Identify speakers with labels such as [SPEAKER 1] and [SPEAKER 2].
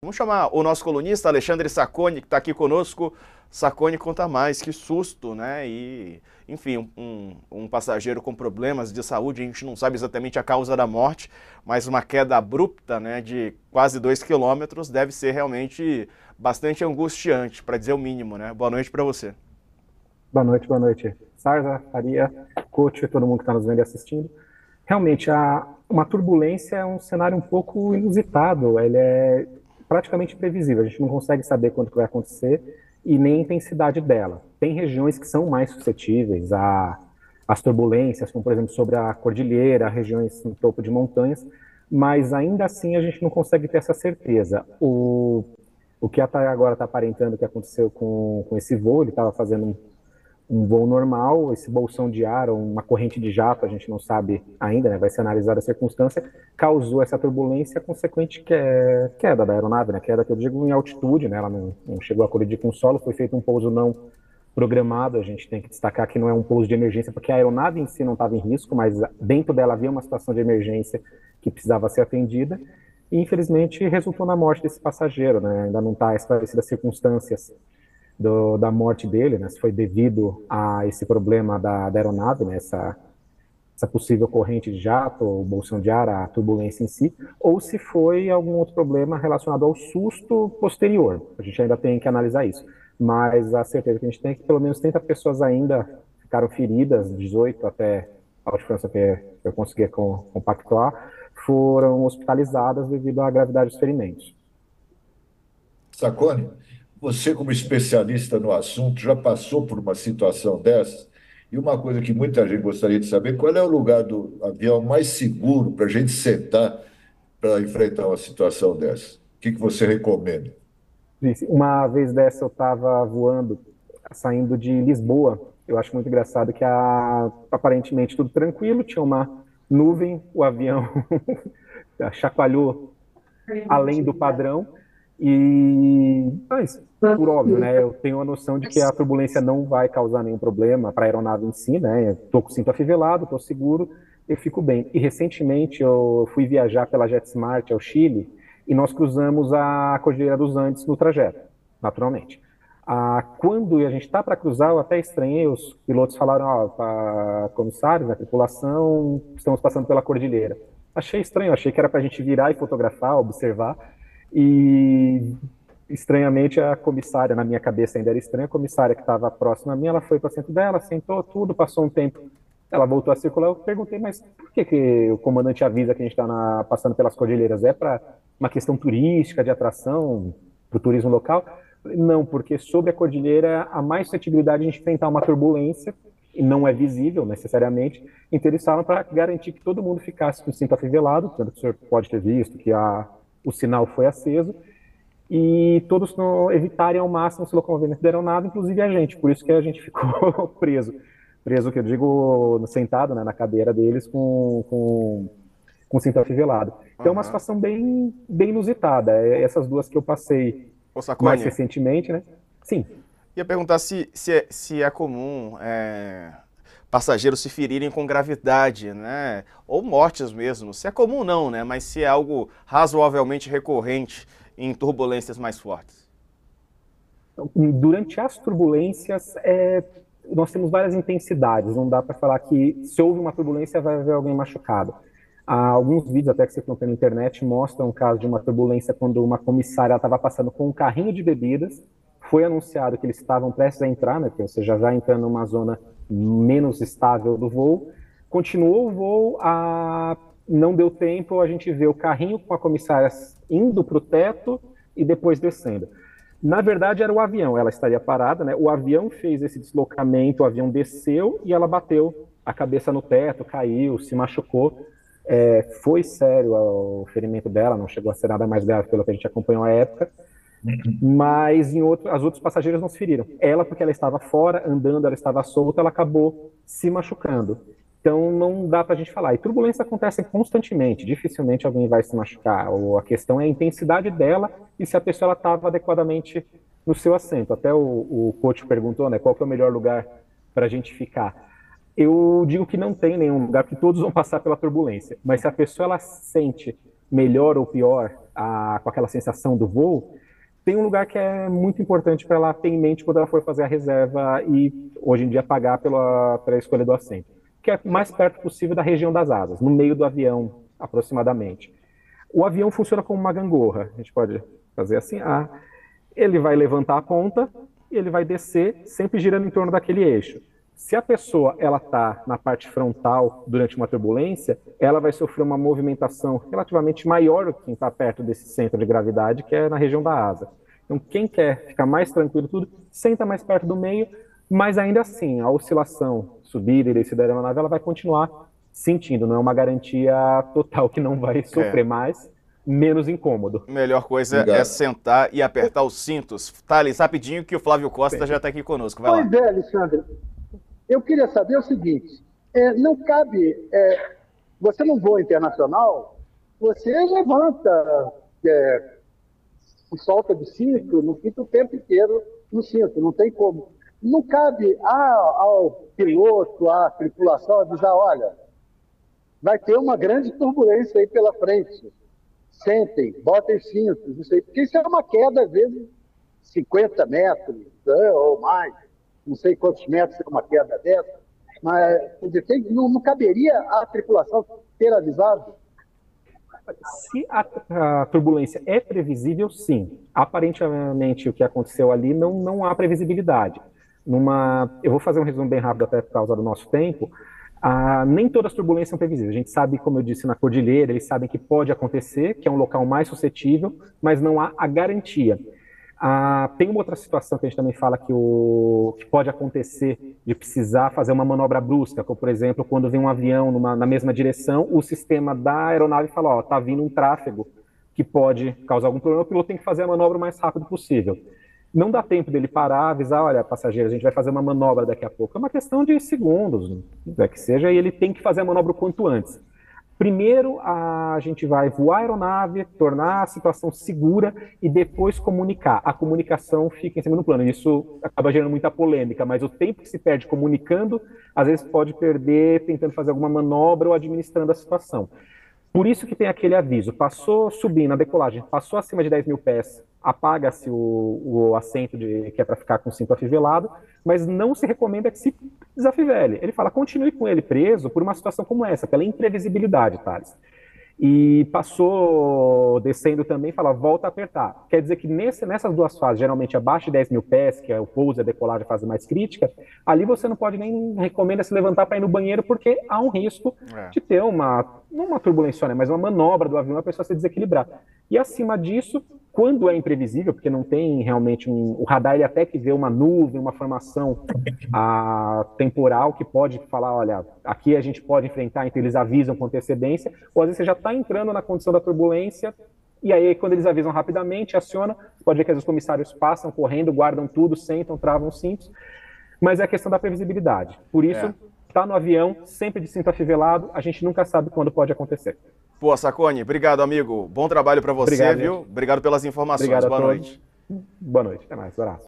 [SPEAKER 1] Vamos chamar o nosso colunista, Alexandre Sacconi, que está aqui conosco. Sacconi, conta mais, que susto, né? E, enfim, um passageiro com problemas de saúde, a gente não sabe exatamente a causa da morte, mas uma queda abrupta, né, de quase 2 quilômetros deve ser realmente bastante angustiante, para dizer o mínimo, né? Boa noite para você.
[SPEAKER 2] Boa noite, boa noite. Sarza, Faria, Coach, todo mundo que está nos vendo e assistindo. Realmente, uma turbulência é um cenário um pouco inusitado, ele é praticamente previsível, a gente não consegue saber quando que vai acontecer e nem a intensidade dela. Tem regiões que são mais suscetíveis às turbulências, como por exemplo sobre a cordilheira, regiões no topo de montanhas, mas ainda assim a gente não consegue ter essa certeza. O que até agora está aparentando que aconteceu com esse voo, ele estava fazendo um voo normal, esse bolsão de ar ou uma corrente de jato, a gente não sabe ainda, né, vai ser analisada a circunstância, causou essa turbulência consequente queda da aeronave, né, queda que eu digo em altitude, né, ela não chegou a colidir com o solo, foi feito um pouso não programado, a gente tem que destacar que não é um pouso de emergência, porque a aeronave em si não estava em risco, mas dentro dela havia uma situação de emergência que precisava ser atendida, e infelizmente resultou na morte desse passageiro, né, ainda não está esclarecida as circunstâncias da morte dele, né, se foi devido a esse problema da aeronave, né, essa possível corrente de jato, ou bolsão de ar, a turbulência em si, ou se foi algum outro problema relacionado ao susto posterior. A gente ainda tem que analisar isso. Mas a certeza que a gente tem é que pelo menos 30 pessoas ainda ficaram feridas, 18 até a última que eu consegui compactuar, foram hospitalizadas devido à gravidade dos ferimentos.
[SPEAKER 3] Sacone, você, como especialista no assunto, já passou por uma situação dessa? E uma coisa que muita gente gostaria de saber, qual é o lugar do avião mais seguro para a gente sentar para enfrentar uma situação dessa? O que você recomenda?
[SPEAKER 2] Uma vez dessa eu estava voando, saindo de Lisboa. Eu acho muito engraçado que aparentemente tudo tranquilo, tinha uma nuvem, o avião chacoalhou além do padrão. Mas, por óbvio, né? Eu tenho a noção de que a turbulência não vai causar nenhum problema para a aeronave em si, né? Estou com o cinto afivelado, estou seguro, eu fico bem. E recentemente eu fui viajar pela JetSmart ao Chile e nós cruzamos a Cordilheira dos Andes no trajeto, naturalmente. Quando a gente está para cruzar, eu até estranhei, os pilotos falaram, ó, comissários, na tripulação, estamos passando pela cordilheira. Achei estranho, achei que era para a gente virar e fotografar, observar, e estranhamente a comissária, na minha cabeça ainda era estranha, a comissária que estava próxima a mim, ela foi para o assento dela, sentou tudo, passou um tempo, ela voltou a circular, eu perguntei, mas por que o comandante avisa que a gente está passando pelas cordilheiras? É para uma questão turística, de atração, para o turismo local? Não, porque sobre a cordilheira há mais suscetibilidade de a gente enfrentar uma turbulência, e não é visível necessariamente, então eles falam para garantir que todo mundo ficasse com o cinto afivelado, tanto que o senhor pode ter visto que o sinal foi aceso, e todos evitarem ao máximo se locomover dentro da aeronave, inclusive a gente, por isso que a gente ficou preso que eu digo, sentado, né, na cadeira deles com o cinto afivelado. Então é uma
[SPEAKER 1] Aham.
[SPEAKER 2] situação bem inusitada, essas duas que eu passei
[SPEAKER 1] Ô,
[SPEAKER 2] mais
[SPEAKER 1] Sacconi,
[SPEAKER 2] recentemente, né? Sim.
[SPEAKER 1] ia perguntar se é comum passageiros se ferirem com gravidade, né? Ou mortes mesmo. Se é comum não, né? Mas se é algo razoavelmente recorrente em turbulências mais fortes.
[SPEAKER 2] Durante as turbulências, nós temos várias intensidades, não dá para falar que se houve uma turbulência vai haver alguém machucado. Há alguns vídeos até que você pela internet mostram um caso de uma turbulência quando uma comissária estava passando com um carrinho de bebidas, foi anunciado que eles estavam prestes a entrar, né, porque você já vai entrando numa zona menos estável do voo, continuou o voo, não deu tempo, a gente vê o carrinho com a comissária indo para o teto e depois descendo. Na verdade, era o avião, ela estaria parada, né? O avião fez esse deslocamento, o avião desceu e ela bateu a cabeça no teto, caiu, se machucou. Foi sério o ferimento dela, não chegou a ser nada mais grave pelo que a gente acompanhou à época, mas as outras passageiras não se feriram. Ela, porque ela estava fora, andando, ela estava solta, ela acabou se machucando. Então não dá para a gente falar. E turbulências acontecem constantemente, dificilmente alguém vai se machucar. A questão é a intensidade dela e se a pessoa estava adequadamente no seu assento. Até o coach perguntou, né, qual que é o melhor lugar para a gente ficar. Eu digo que não tem nenhum lugar, porque todos vão passar pela turbulência. Mas se a pessoa ela sente melhor ou pior com aquela sensação do voo, tem um lugar que é muito importante para ela ter em mente quando ela for fazer a reserva e, hoje em dia, pagar pela escolha do assento, que é mais perto possível da região das asas, no meio do avião, aproximadamente. O avião funciona como uma gangorra, a gente pode fazer assim, ele vai levantar a ponta e ele vai descer, sempre girando em torno daquele eixo. Se a pessoa ela está na parte frontal durante uma turbulência, ela vai sofrer uma movimentação relativamente maior do que quem está perto desse centro de gravidade, que é na região da asa. Então, quem quer ficar mais tranquilo tudo, senta mais perto do meio, mas ainda assim, a oscilação, subida e descida da aeronave, ela vai continuar sentindo, não é uma garantia total que não vai sofrer mais, menos incômodo.
[SPEAKER 1] Melhor coisa é sentar e apertar os cintos. Thales, rapidinho que o Flávio Costa já está aqui conosco. Vai lá.
[SPEAKER 4] Pois é, Alexandre. Eu queria saber o seguinte, não cabe, você num voo internacional, você levanta, solta do cinto, não fica o tempo inteiro no cinto, não tem como. Não cabe ao piloto, à tripulação avisar, olha, vai ter uma grande turbulência aí pela frente. Sentem, botem cintos, isso aí, porque isso é uma queda, às vezes, 50 metros, ou mais. Não sei quantos metros é uma queda dessa, mas não caberia a tripulação ter avisado?
[SPEAKER 2] Se a turbulência é previsível, sim. Aparentemente, o que aconteceu ali não há previsibilidade. Eu vou fazer um resumo bem rápido até por causa do nosso tempo. Nem todas as turbulências são previsíveis. A gente sabe, como eu disse, na cordilheira, eles sabem que pode acontecer, que é um local mais suscetível, mas não há a garantia. Tem uma outra situação que a gente também fala que pode acontecer de precisar fazer uma manobra brusca, como, por exemplo, quando vem um avião na mesma direção, o sistema da aeronave fala, tá vindo um tráfego que pode causar algum problema, o piloto tem que fazer a manobra o mais rápido possível. Não dá tempo dele parar, avisar, olha, passageiros, a gente vai fazer uma manobra daqui a pouco. É uma questão de segundos, que seja, e ele tem que fazer a manobra o quanto antes. Primeiro, a gente vai voar a aeronave, tornar a situação segura e depois comunicar. A comunicação fica em segundo plano. Isso acaba gerando muita polêmica, mas o tempo que se perde comunicando, às vezes pode perder tentando fazer alguma manobra ou administrando a situação. Por isso que tem aquele aviso, passou subindo a decolagem, passou acima de 10 mil pés, apaga-se o assento que é para ficar com o cinto afivelado, mas não se recomenda que se desafivele. Ele fala, continue com ele preso por uma situação como essa, pela imprevisibilidade, Thales. E passou descendo também, fala, volta a apertar. Quer dizer que nessas duas fases, geralmente abaixo de 10 mil pés, que é o pouso e a decolagem, a fase mais crítica, ali você não pode nem recomenda se levantar para ir no banheiro, porque há um risco de ter não uma turbulência, mas uma manobra do avião, a pessoa se desequilibrar. E acima disso, quando é imprevisível, porque não tem realmente o radar, ele até que vê uma nuvem, uma formação temporal que pode falar, olha, aqui a gente pode enfrentar, então eles avisam com antecedência, ou às vezes você já está entrando na condição da turbulência, e aí quando eles avisam rapidamente, aciona, pode ver que os comissários passam correndo, guardam tudo, sentam, travam os cintos, mas é a questão da previsibilidade. Por isso, tá no avião, sempre de cinto afivelado, a gente nunca sabe quando pode acontecer.
[SPEAKER 1] Pô, Sacconi, obrigado, amigo. Bom trabalho para você, obrigado, viu? Obrigado pelas informações.
[SPEAKER 2] Obrigado
[SPEAKER 1] Boa noite.
[SPEAKER 2] Boa noite. Até mais. Um abraço.